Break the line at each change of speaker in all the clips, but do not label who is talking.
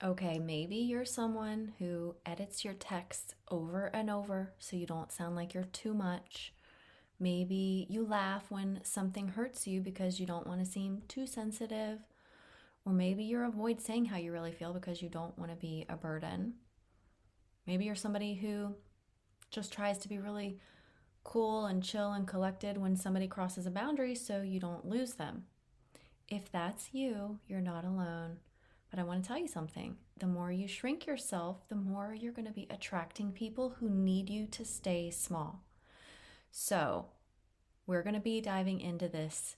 Okay, maybe you're someone who edits your texts over and over so you don't sound like you're too much. Maybe you laugh when something hurts you because you don't want to seem too sensitive. Or maybe you avoid saying how you really feel because you don't want to be a burden. Maybe you're somebody who just tries to be really cool and chill and collected when somebody crosses a boundary so you don't lose them. If that's you, you're not alone. But I want to tell you something. The more you shrink yourself, the more you're going to be attracting people who need you to stay small. So, we're going to be diving into this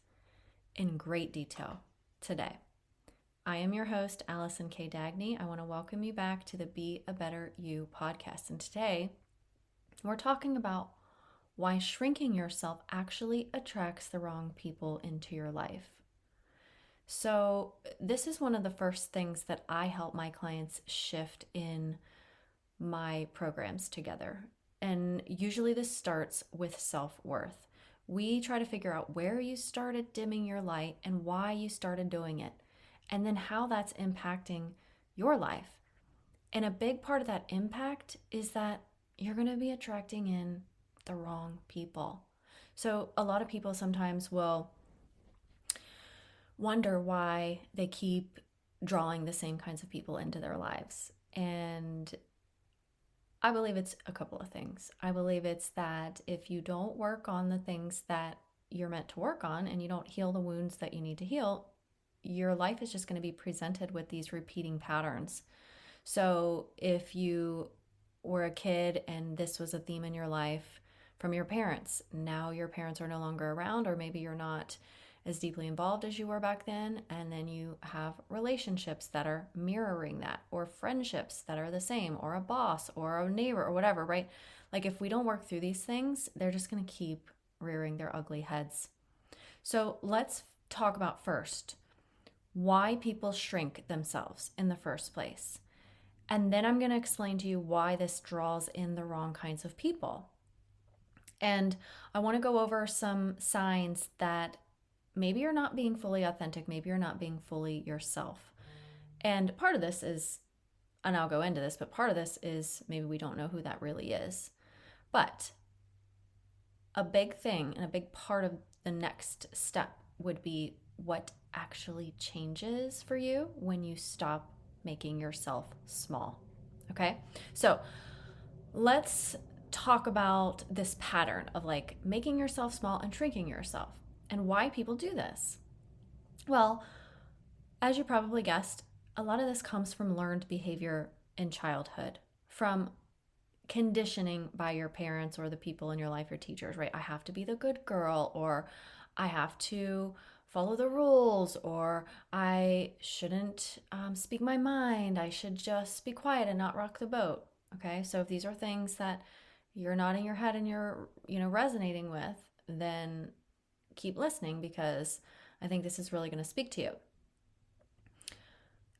in great detail today. I am your host, Allison K. Dagny. I want to welcome you back to the Be a Better You podcast. And today, we're talking about why shrinking yourself actually attracts the wrong people into your life. So, this is one of the first things that I help my clients shift in my programs together. And usually, this starts with self worth. We try to figure out where you started dimming your light and why you started doing it, and then how that's impacting your life. And a big part of that impact is that you're going to be attracting in the wrong people. So, a lot of people sometimes will wonder why they keep drawing the same kinds of people into their lives. And I believe it's a couple of things. I believe it's that if you don't work on the things that you're meant to work on and you don't heal the wounds that you need to heal, your life is just going to be presented with these repeating patterns. So if you were a kid and this was a theme in your life from your parents, now your parents are no longer around, or maybe you're not as deeply involved as you were back then, and then you have relationships that are mirroring that, or friendships that are the same, or a boss or a neighbor or whatever, right? Like if we don't work through these things, they're just going to keep rearing their ugly heads. So let's talk about first why people shrink themselves in the first place. And then I'm going to explain to you why this draws in the wrong kinds of people. And I want to go over some signs that maybe you're not being fully authentic, maybe you're not being fully yourself. And part of this is, and I'll go into this, but part of this is maybe we don't know who that really is. But a big thing and a big part of the next step would be what actually changes for you when you stop making yourself small. Okay? So let's talk about this pattern of like making yourself small and shrinking yourself and why people do this. Well, as you probably guessed, a lot of this comes from learned behavior in childhood, from conditioning by your parents or the people in your life, your teachers, right? I have to be the good girl, or I have to follow the rules, or I shouldn't speak my mind. I should just be quiet and not rock the boat. Okay, so if these are things that you're nodding your head and you're resonating with, then keep listening because I think this is really going to speak to you.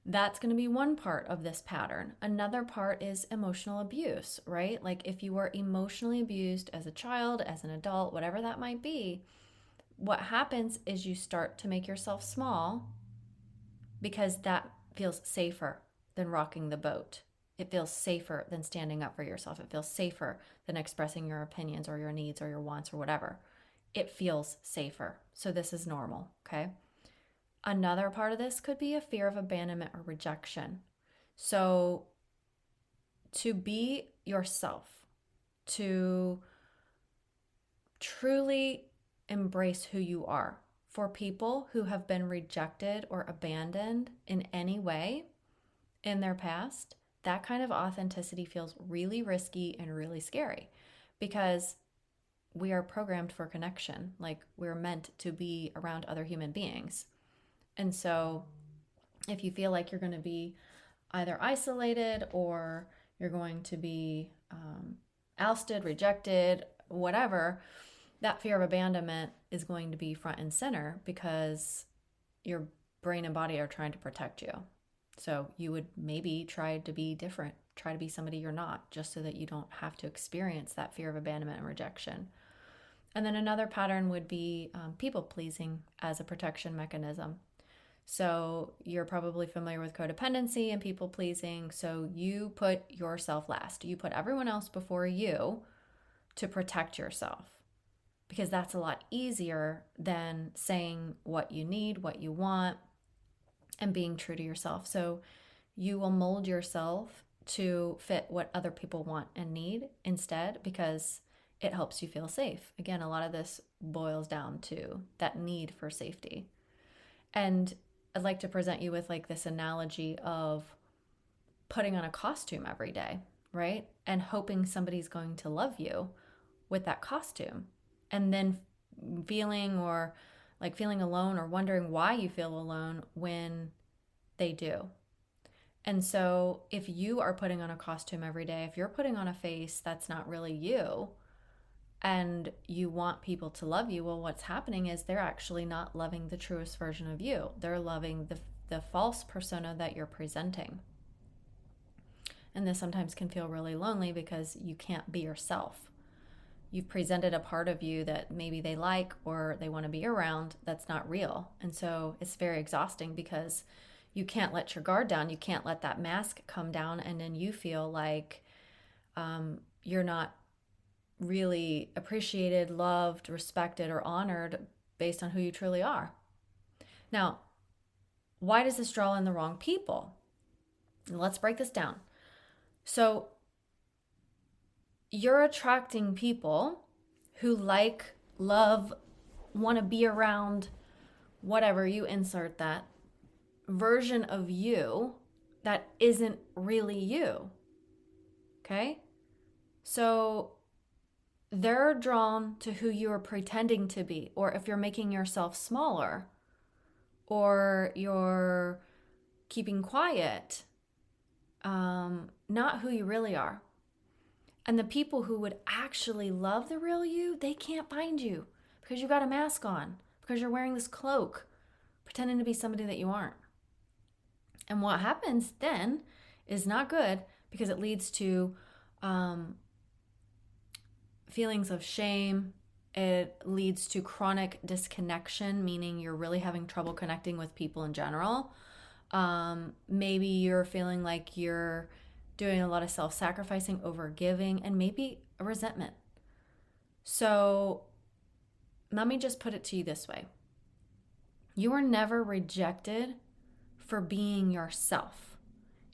That's going to be one part of this pattern. Another part is emotional abuse, right? Like if you were emotionally abused as a child, as an adult, whatever that might be, what happens is you start to make yourself small because that feels safer than rocking the boat. It feels safer than standing up for yourself. It feels safer than expressing your opinions or your needs or your wants or whatever. It feels safer. So this is normal, okay? Another part of this could be a fear of abandonment or rejection. So, to be yourself, to truly embrace who you are, for people who have been rejected or abandoned in any way in their past, that kind of authenticity feels really risky and really scary because we are programmed for connection. Like we're meant to be around other human beings. And so if you feel like you're going to be either isolated or you're going to be ousted, rejected, whatever, that fear of abandonment is going to be front and center because your brain and body are trying to protect you. So you would maybe try to be different, try to be somebody you're not, just so that you don't have to experience that fear of abandonment and rejection. And then another pattern would be people pleasing as a protection mechanism. So you're probably familiar with codependency and people pleasing. So you put yourself last. You put everyone else before you to protect yourself, because that's a lot easier than saying what you need, what you want, and being true to yourself. So you will mold yourself to fit what other people want and need instead, because it helps you feel safe. Again, a lot of this boils down to that need for safety. And I'd like to present you with like this analogy of putting on a costume every day, right? And hoping somebody's going to love you with that costume. And then feeling alone or wondering why you feel alone when they do. And so if you are putting on a costume every day, if you're putting on a face that's not really you, and you want people to love you, well, what's happening is they're actually not loving the truest version of you. They're loving the false persona that you're presenting. And this sometimes can feel really lonely because you can't be yourself. You've presented a part of you that maybe they like or they want to be around that's not real. And so it's very exhausting because you can't let your guard down. You can't let that mask come down, and then you feel like you're not really appreciated, loved, respected, or honored based on who you truly are. Now, why does this draw in the wrong people? Let's break this down. So you're attracting people who like, love, want to be around, whatever, you insert that version of you that isn't really you. Okay? So they're drawn to who you are pretending to be, or if you're making yourself smaller, or you're keeping quiet, not who you really are. And the people who would actually love the real you, they can't find you because you got a mask on, because you're wearing this cloak, pretending to be somebody that you aren't. And what happens then is not good, because it leads to feelings of shame. It leads to chronic disconnection, meaning you're really having trouble connecting with people in general. Maybe you're feeling like you're doing a lot of self-sacrificing, over giving, and maybe a resentment. So let me just put it to you this way. You were never rejected for being yourself.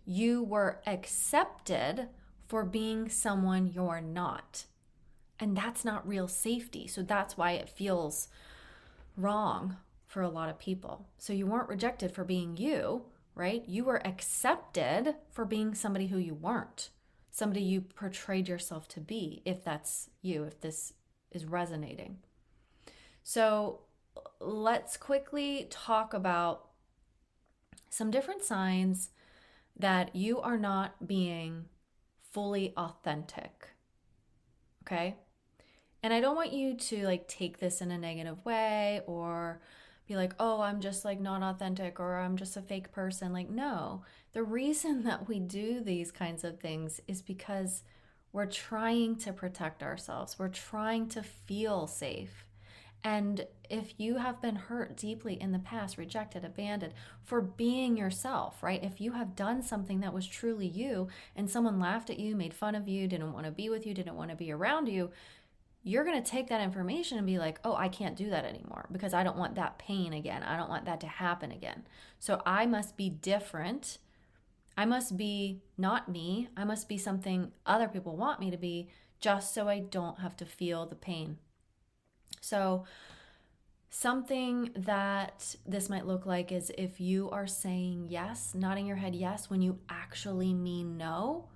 You were accepted for being someone you're not. And that's not real safety. So that's why it feels wrong for a lot of people. So you weren't rejected for being you, right? You were accepted for being somebody who you weren't, somebody you portrayed yourself to be, if that's you, if this is resonating. So let's quickly talk about some different signs that you are not being fully authentic. Okay? And I don't want you to like take this in a negative way or be like, oh, I'm just like not authentic, or I'm just a fake person. Like, no, the reason that we do these kinds of things is because we're trying to protect ourselves. We're trying to feel safe. And if you have been hurt deeply in the past, rejected, abandoned for being yourself, right? If you have done something that was truly you and someone laughed at you, made fun of you, didn't want to be with you, didn't want to be around you, you're going to take that information and be like, oh, I can't do that anymore because I don't want that pain again. I don't want that to happen again. So I must be different. I must be not me. I must be something other people want me to be, just so I don't have to feel the pain. So something that this might look like is if you are saying yes, nodding your head yes, when you actually mean no.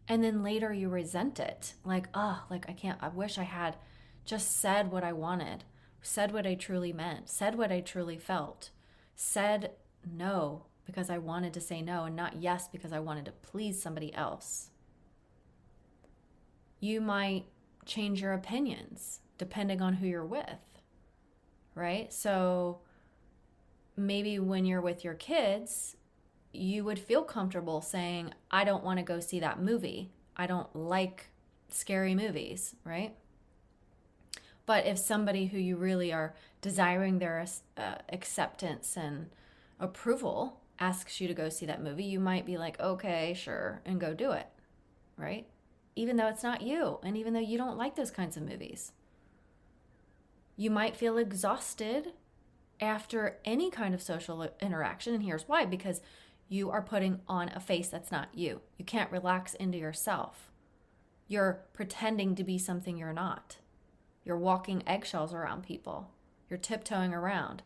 And then later you resent it. Like, I wish I had just said what I wanted, said what I truly meant, said what I truly felt, said no because I wanted to say no, and not yes because I wanted to please somebody else. You might change your opinions depending on who you're with, right? So maybe when you're with your kids, you would feel comfortable saying, I don't want to go see that movie. I don't like scary movies, right? But if somebody who you really are desiring their acceptance and approval asks you to go see that movie, you might be like, okay, sure, and go do it, right? Even though it's not you, and even though you don't like those kinds of movies. You might feel exhausted after any kind of social interaction, and here's why: because you are putting on a face that's not you. You can't relax into yourself. You're pretending to be something you're not. You're walking eggshells around people. You're tiptoeing around.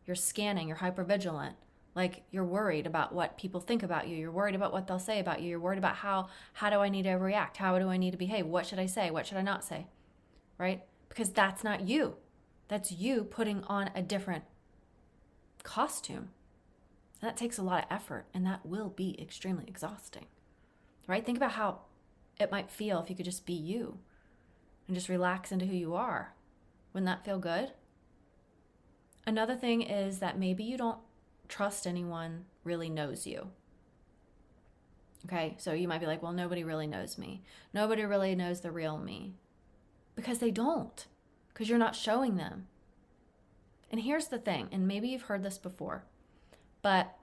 You're scanning. You're hypervigilant. Like, you're worried about what people think about you. You're worried about what they'll say about you. You're worried about how do I need to react? How do I need to behave? What should I say? What should I not say? Right? Because that's not you. That's you putting on a different costume. And that takes a lot of effort, and that will be extremely exhausting. Right? Think about how it might feel if you could just be you and just relax into who you are. Wouldn't that feel good? Another thing is that maybe you don't trust anyone really knows you. Okay, so you might be like, well, nobody really knows me. Nobody really knows the real me. Because they don't. Because you're not showing them. And here's the thing, and maybe you've heard this before, but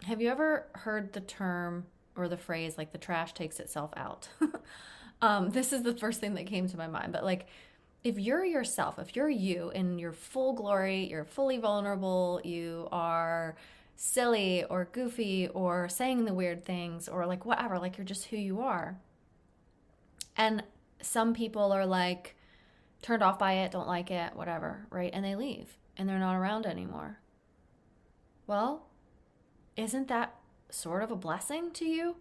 have you ever heard the term or the phrase, like, the trash takes itself out? This is the first thing that came to my mind. But like, if you're yourself, if you're you in your full glory, you're fully vulnerable, you are silly or goofy or saying the weird things or like whatever, like you're just who you are. And some people are like turned off by it, don't like it, whatever, right? And they leave and they're not around anymore. Well, isn't that sort of a blessing to you?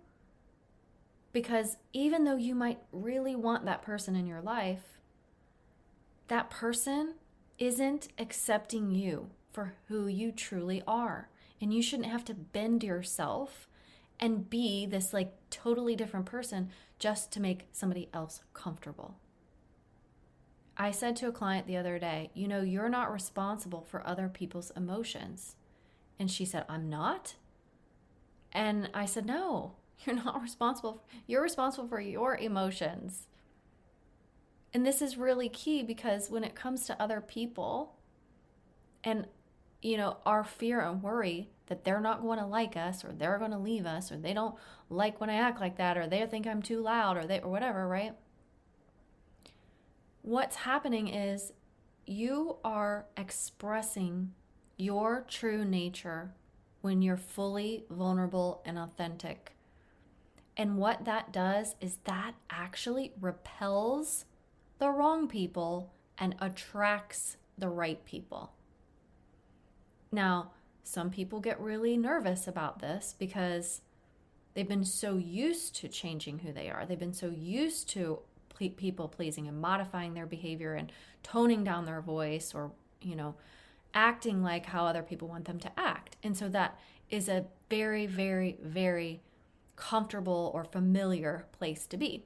Because even though you might really want that person in your life, that person isn't accepting you for who you truly are. And you shouldn't have to bend yourself and be this like totally different person just to make somebody else comfortable. I said to a client the other day, you know, you're not responsible for other people's emotions. And she said, I'm not? And I said, no, you're not responsible. You're responsible for your emotions. And this is really key because when it comes to other people and, you know, our fear and worry that they're not going to like us or they're going to leave us or they don't like when I act like that or they think I'm too loud or whatever, right? What's happening is you are expressing your true nature when you're fully vulnerable and authentic. And what that does is that actually repels the wrong people and attracts the right people. Now, some people get really nervous about this because they've been so used to changing who they are. They've been so used to people pleasing and modifying their behavior and toning down their voice or, you know, acting like how other people want them to act. And so that is a very, very, very comfortable or familiar place to be.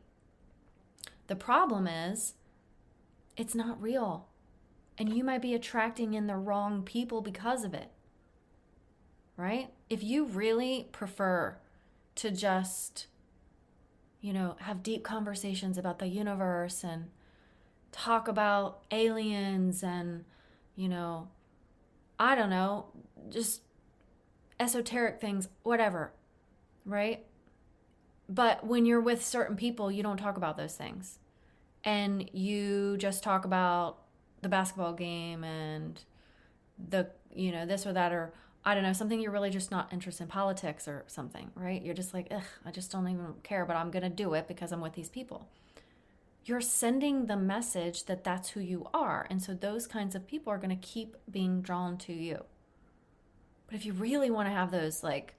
The problem is it's not real. And you might be attracting in the wrong people because of it. Right? If you really prefer to just, you know, have deep conversations about the universe and talk about aliens and, you know, I don't know, just esoteric things, whatever, right? But when you're with certain people, you don't talk about those things. And you just talk about the basketball game and the, you know, this or that, or I don't know, something you're really just not interested in, politics or something, right? You're just like, ugh, I just don't even care, but I'm going to do it because I'm with these people. You're sending the message that that's who you are. And so those kinds of people are going to keep being drawn to you. But if you really want to have those like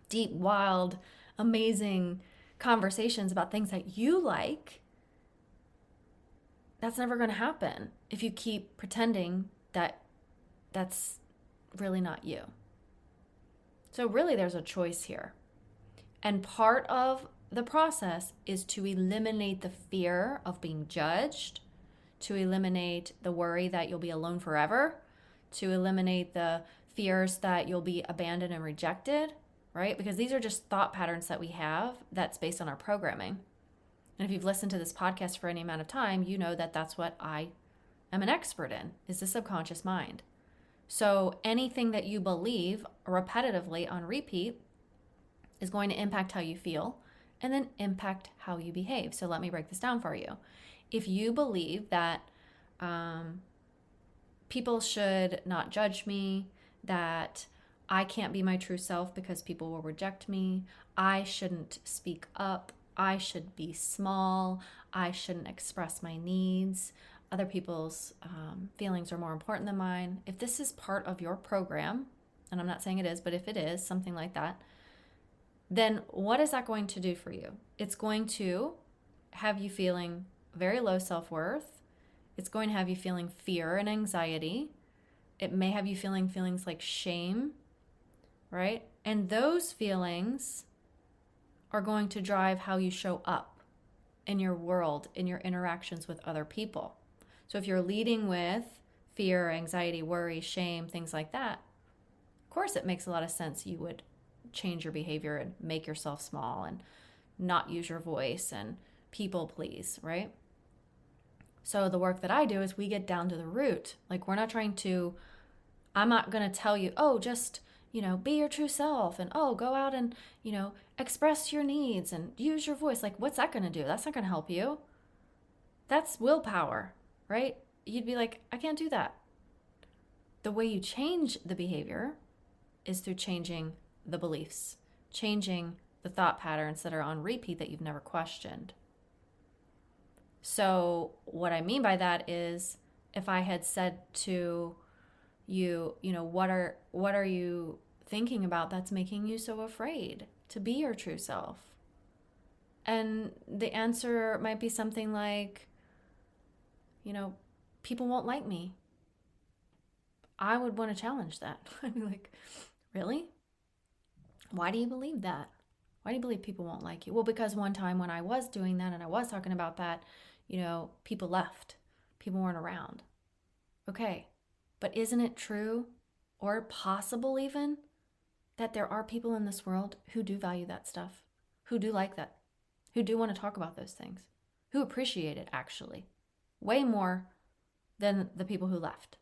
deep, wild, amazing conversations about things that you like, that's never going to happen if you keep pretending that that's really not you. So really there's a choice here. And part of the process is to eliminate the fear of being judged, to eliminate the worry that you'll be alone forever, to eliminate the fears that you'll be abandoned and rejected, right? Because these are just thought patterns that we have that's based on our programming. And if you've listened to this podcast for any amount of time, you know that that's what I am an expert in, is the subconscious mind. So anything that you believe repetitively on repeat is going to impact how you feel and then impact how you behave. So let me break this down for you. If you believe that um, people should not judge me, that I can't be my true self because people will reject me, I shouldn't speak up, I should be small, I shouldn't express my needs, other people's feelings are more important than mine. If this is part of your program, and I'm not saying it is, but if it is, something like that, then what is that going to do for you? It's going to have you feeling very low self worth. It's going to have you feeling fear and anxiety. It may have you feeling feelings like shame, right? And those feelings are going to drive how you show up in your world, in your interactions with other people. So if you're leading with fear, anxiety, worry, shame, things like that, of course it makes a lot of sense you would change your behavior and make yourself small and not use your voice and people please, right? So the work that I do is we get down to the root. Like we're not trying to, I'm not going to tell you, oh, just, be your true self and oh, go out and, express your needs and use your voice. Like what's that going to do? That's not going to help you. That's willpower, right? You'd be like, I can't do that. The way you change the behavior is through changing the beliefs, changing the thought patterns that are on repeat that you've never questioned. So what I mean by that is if I had said to you, what are you thinking about that's making you so afraid to be your true self? And the answer might be something like, people won't like me. I would want to challenge that. I'd be like, really? Why do you believe that? Why do you believe people won't like you? Well, because one time when I was doing that and I was talking about that, people left. People weren't around. Okay, but isn't it true or possible even that there are people in this world who do value that stuff, who do like that, who do want to talk about those things, who appreciate it actually, way more than the people who left?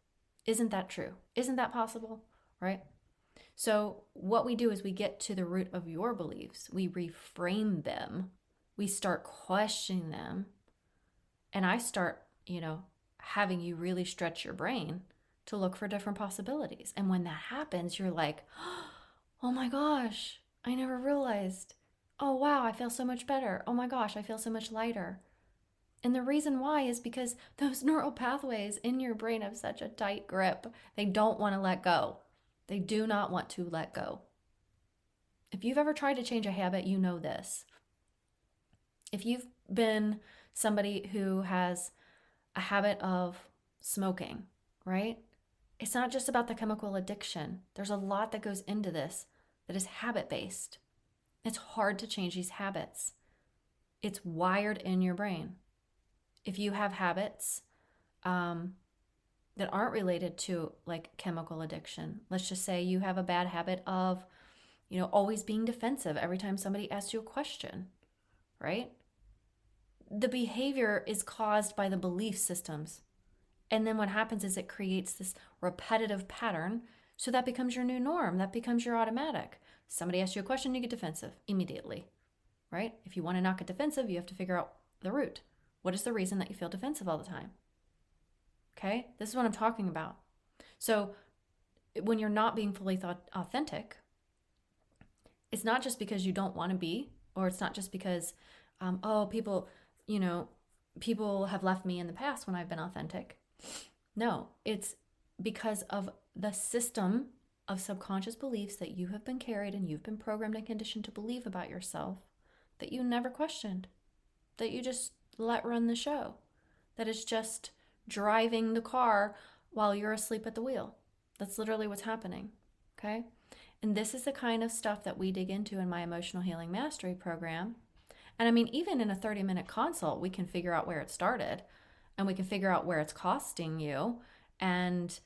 Isn't that true? Isn't that possible? Right? So what we do is we get to the root of your beliefs. We reframe them. We start questioning them. And I start, having you really stretch your brain to look for different possibilities. And when that happens, you're like, oh my gosh, I never realized. Oh wow, I feel so much better. Oh my gosh, I feel so much lighter. And the reason why is because those neural pathways in your brain have such a tight grip. They don't want to let go. They do not want to let go. If you've ever tried to change a habit, you know this. If you've been somebody who has a habit of smoking, right? It's not just about the chemical addiction. There's a lot that goes into this that is habit-based. It's hard to change these habits. It's wired in your brain. If you have habits that aren't related to like chemical addiction, let's just say you have a bad habit of, always being defensive every time somebody asks you a question, right? The behavior is caused by the belief systems. And then what happens is it creates this repetitive pattern. So that becomes your new norm. That becomes your automatic. Somebody asks you a question, you get defensive immediately, right? If you want to not get defensive, you have to figure out the root. What is the reason that you feel defensive all the time? Okay, this is what I'm talking about. So when you're not being fully authentic, it's not just because you don't want to be, or it's not just because, people have left me in the past when I've been authentic. No, it's because of the system of subconscious beliefs that you have been carried and you've been programmed and conditioned to believe about yourself that you never questioned, that you just let run the show, that is just driving the car while you're asleep at the wheel. That's literally what's happening, okay? And this is the kind of stuff that we dig into in my Emotional Healing Mastery program. And I mean, even in a 30-minute consult, we can figure out where it started and we can figure out where it's costing you and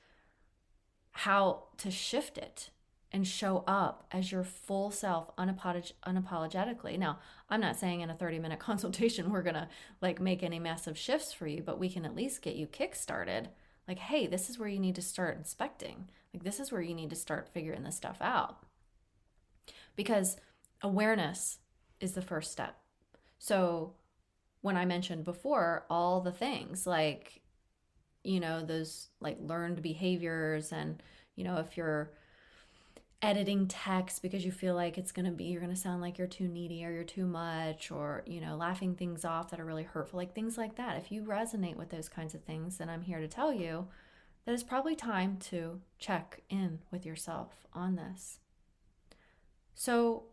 how to shift it and show up as your full self unapologetically. Now, I'm not saying in a 30-minute consultation we're going to like make any massive shifts for you, but we can at least get you kick-started. Like, hey, this is where you need to start inspecting. Like, this is where you need to start figuring this stuff out, because awareness is the first step. So when I mentioned before, all the things like, those like learned behaviors, and, if you're editing text because you feel like you're going to sound like you're too needy or you're too much, or, laughing things off that are really hurtful, like things like that. If you resonate with those kinds of things, then I'm here to tell you that it's probably time to check in with yourself on this. So,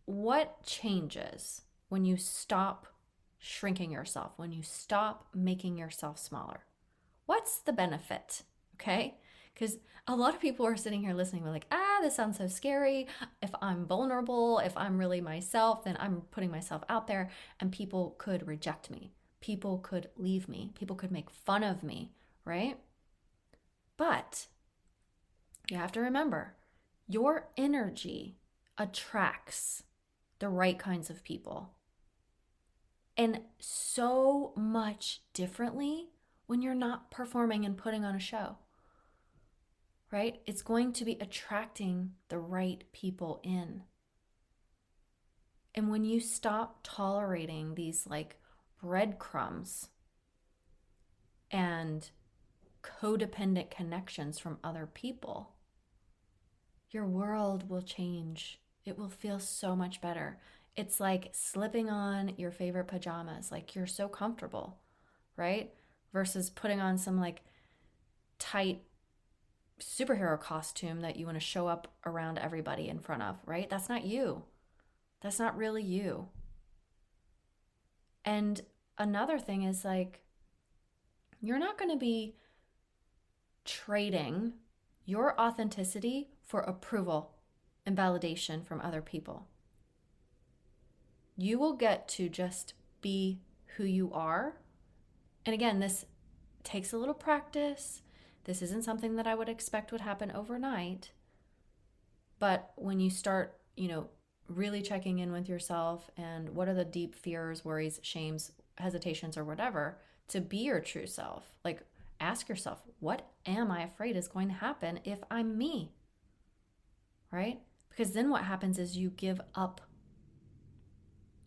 what changes when you stop shrinking yourself, when you stop making yourself smaller? What's the benefit? Okay? Because a lot of people are sitting here listening, we're like, this sounds so scary. If I'm vulnerable, if I'm really myself, then I'm putting myself out there, and people could reject me. People could leave me. People could make fun of me, right? But you have to remember, your energy attracts the right kinds of people, and so much differently when you're not performing and putting on a show, right? It's going to be attracting the right people in. And when you stop tolerating these like breadcrumbs and codependent connections from other people, your world will change. It will feel so much better. It's like slipping on your favorite pajamas, like you're so comfortable, right? Versus putting on some like tight superhero costume that you want to show up around everybody in front of, right? That's not you. That's not really you. And another thing is like, you're not going to be trading your authenticity for approval and validation from other people. You will get to just be who you are. And again, this takes a little practice. This isn't something that I would expect would happen overnight. But when you start, really checking in with yourself and what are the deep fears, worries, shames, hesitations, or whatever, to be your true self, like ask yourself, what am I afraid is going to happen if I'm me? Right? Because then what happens is you give up.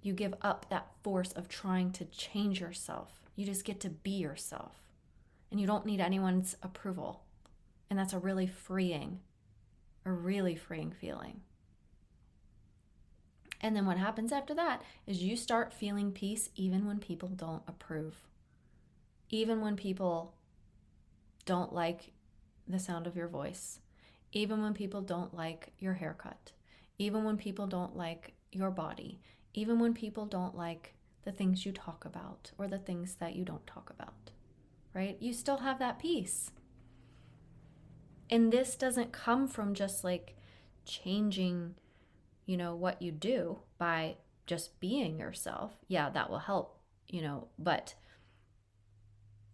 You give up that force of trying to change yourself. You just get to be yourself. And you don't need anyone's approval. And that's a really freeing feeling. And then what happens after that is you start feeling peace even when people don't approve. Even when people don't like the sound of your voice. Even when people don't like your haircut. Even when people don't like your body. Even when people don't like the things you talk about or the things that you don't talk about, right? You still have that peace. And this doesn't come from just like changing, what you do by just being yourself. Yeah, that will help, but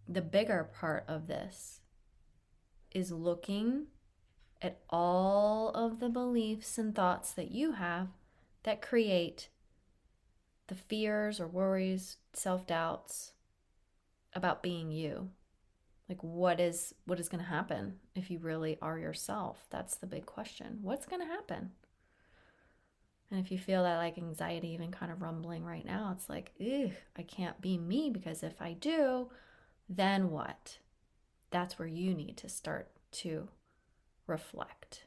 the bigger part of this is looking at all of the beliefs and thoughts that you have that create the fears or worries, self-doubts about being you. Like what is going to happen if you really are yourself? That's the big question. What's going to happen? And if you feel that like anxiety even kind of rumbling right now, it's like, I can't be me, because if I do, then what? That's where you need to start to reflect.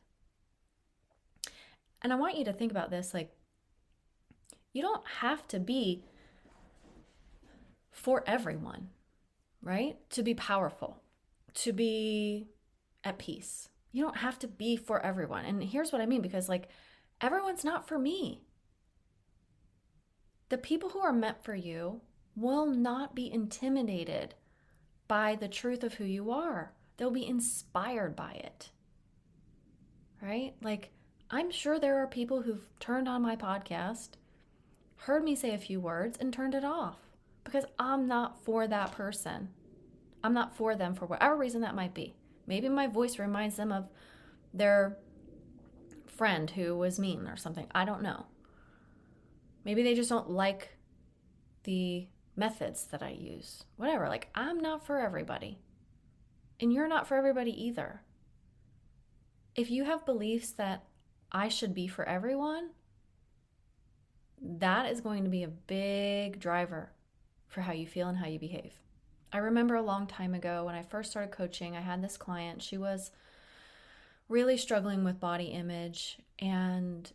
And I want you to think about this, like, you don't have to be for everyone, right? To be powerful, to be at peace. You don't have to be for everyone. And here's what I mean, because like everyone's not for me. The people who are meant for you will not be intimidated by the truth of who you are. They'll be inspired by it, right? Like, I'm sure there are people who've turned on my podcast, heard me say a few words, and turned it off because I'm not for that person. I'm not for them for whatever reason that might be. Maybe my voice reminds them of their friend who was mean or something. I don't know. Maybe they just don't like the methods that I use. Whatever. Like, I'm not for everybody. And you're not for everybody either. If you have beliefs that I should be for everyone, that is going to be a big driver for how you feel and how you behave. I remember a long time ago when I first started coaching, I had this client. She was really struggling with body image, and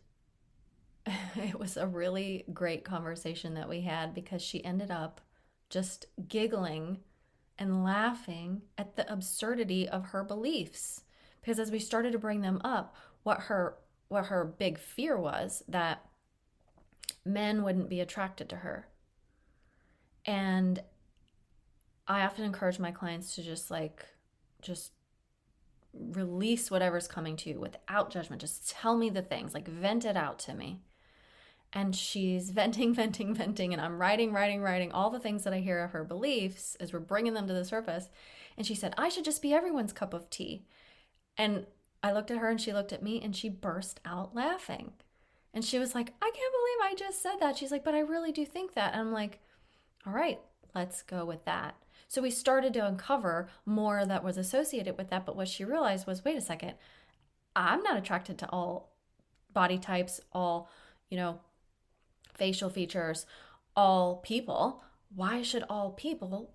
it was a really great conversation that we had because she ended up just giggling and laughing at the absurdity of her beliefs. Because as we started to bring them up, what her big fear was that men wouldn't be attracted to her. And I often encourage my clients to just release whatever's coming to you without judgment. Just tell me the things, like vent it out to me. And she's venting, venting, venting, and I'm writing all the things that I hear of her beliefs as we're bringing them to the surface. And she said, I should just be everyone's cup of tea. And I looked at her and she looked at me and she burst out laughing. And she was like, I can't believe I just said that. She's like, but I really do think that. And I'm like, all right, let's go with that. So we started to uncover more that was associated with that. But what she realized was, wait a second, I'm not attracted to all body types, all, facial features, all people. Why should all people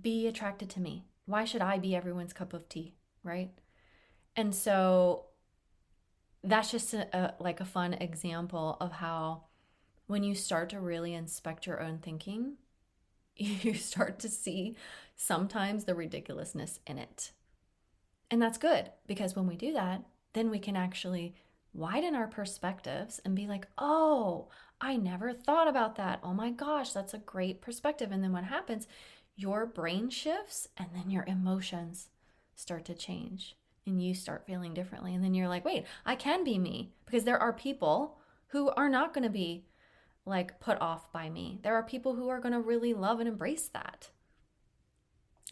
be attracted to me? Why should I be everyone's cup of tea, right? And so that's just like a fun example of how when you start to really inspect your own thinking, you start to see sometimes the ridiculousness in it. And that's good because when we do that, then we can actually widen our perspectives and be like, oh, I never thought about that. Oh my gosh, that's a great perspective. And then what happens? Your brain shifts and then your emotions start to change and you start feeling differently. And then you're like, wait, I can be me because there are people who are not going to be like put off by me. There are people who are going to really love and embrace that.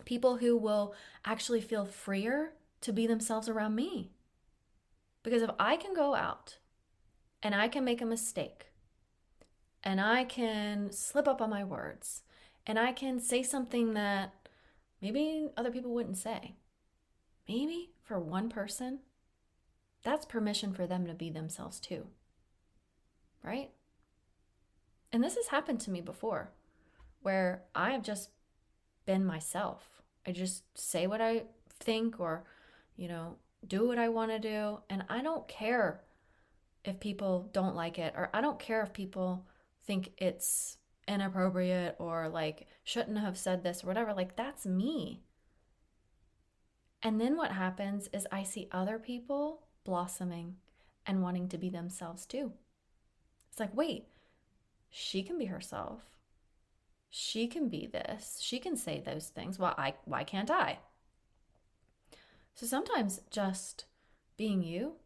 People who will actually feel freer to be themselves around me. Because if I can go out and I can make a mistake and I can slip up on my words and I can say something that maybe other people wouldn't say, maybe for one person, that's permission for them to be themselves too, right? And this has happened to me before where I have just been myself. I just say what I think or, do what I want to do. And I don't care if people don't like it, or I don't care if people think it's inappropriate or like shouldn't have said this or whatever. Like, that's me. And then what happens is I see other people blossoming and wanting to be themselves too. It's like, wait, she can be herself. She can be this. She can say those things. Why can't I? So sometimes just being you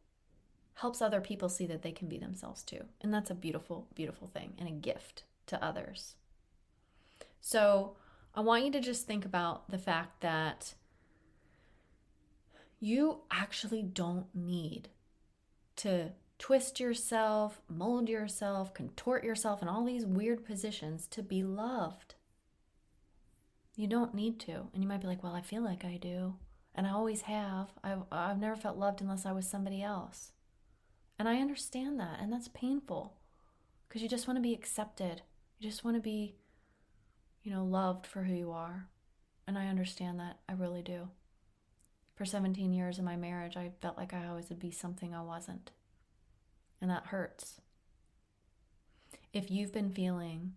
helps other people see that they can be themselves too. And that's a beautiful, beautiful thing and a gift to others. So I want you to just think about the fact that you actually don't need to twist yourself, mold yourself, contort yourself in all these weird positions to be loved. You don't need to. And you might be like, well, I feel like I do. And I always have. I've never felt loved unless I was somebody else. And I understand that. And that's painful because you just want to be accepted. You just want to be, loved for who you are. And I understand that. I really do. For 17 years in my marriage, I felt like I always would be something I wasn't. And that hurts. If you've been feeling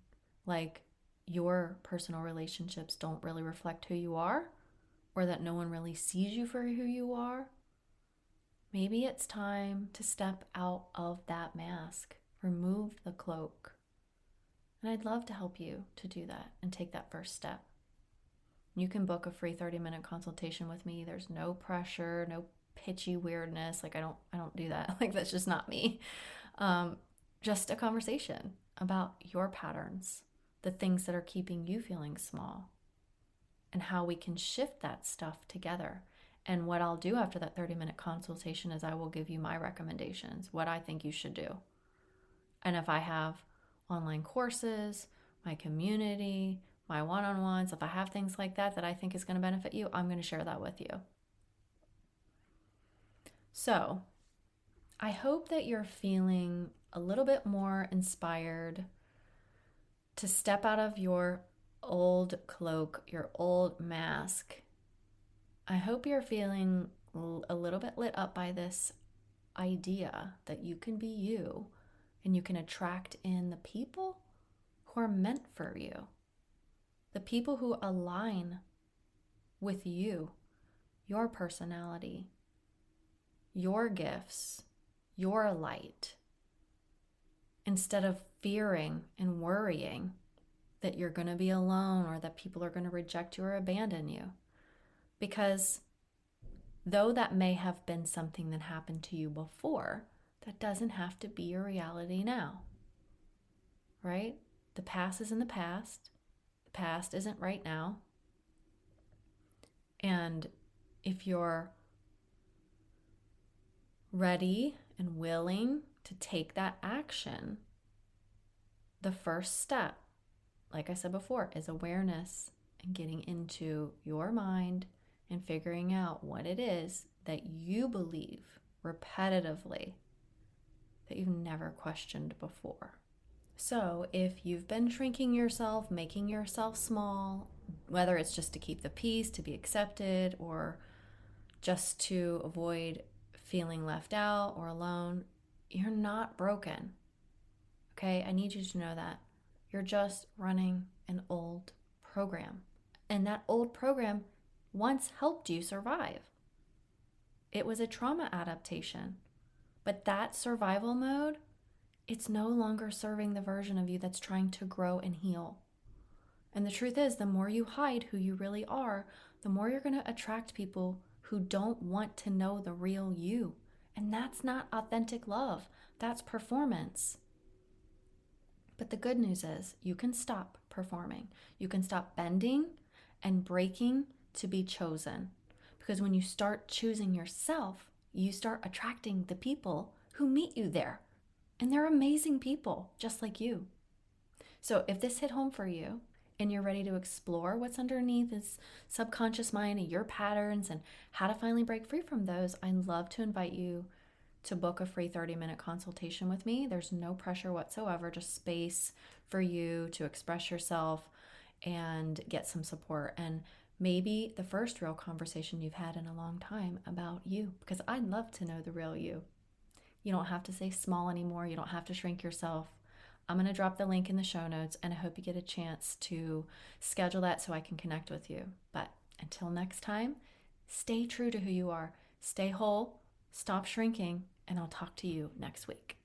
like your personal relationships don't really reflect who you are, or that no one really sees you for who you are, maybe it's time to step out of that mask, remove the cloak. And I'd love to help you to do that and take that first step. You can book a free 30-minute consultation with me. There's no pressure, no pitchy weirdness. Like I don't do that. Like that's just not me. Just a conversation about your patterns, the things that are keeping you feeling small, and how we can shift that stuff together. And what I'll do after that 30-minute consultation is I will give you my recommendations, what I think you should do. And if I have online courses, my community, my one-on-ones, if I have things like that that I think is going to benefit you, I'm going to share that with you. So, I hope that you're feeling a little bit more inspired to step out of your old cloak, your old mask. I hope you're feeling a little bit lit up by this idea that you can be you and you can attract in the people who are meant for you, the people who align with you, your personality, your gifts, your light, instead of fearing and worrying that you're going to be alone or that people are going to reject you or abandon you. Because though that may have been something that happened to you before, that doesn't have to be your reality now, right? The past is in the past. The past isn't right now. And if you're ready and willing to take that action, the first step, like I said before, is awareness and getting into your mind and figuring out what it is that you believe repetitively that you've never questioned before. So, if you've been shrinking yourself, making yourself small, whether it's just to keep the peace, to be accepted, or just to avoid feeling left out or alone, you're not broken. Okay? I need you to know that. You're just running an old program. And that old program once helped you survive. It was a trauma adaptation. But that survival mode, it's no longer serving the version of you that's trying to grow and heal. And the truth is, the more you hide who you really are, the more you're going to attract people who don't want to know the real you. And that's not authentic love. That's performance. But the good news is you can stop performing. You can stop bending and breaking to be chosen. Because when you start choosing yourself, you start attracting the people who meet you there. And they're amazing people, just like you. So if this hit home for you and you're ready to explore what's underneath this subconscious mind and your patterns and how to finally break free from those, I'd love to invite you to book a free 30-minute consultation with me. There's no pressure whatsoever, just space for you to express yourself and get some support. And maybe the first real conversation you've had in a long time about you, because I'd love to know the real you. You don't have to stay small anymore. You don't have to shrink yourself. I'm going to drop the link in the show notes, and I hope you get a chance to schedule that so I can connect with you. But until next time, stay true to who you are. Stay whole, stop shrinking, and I'll talk to you next week.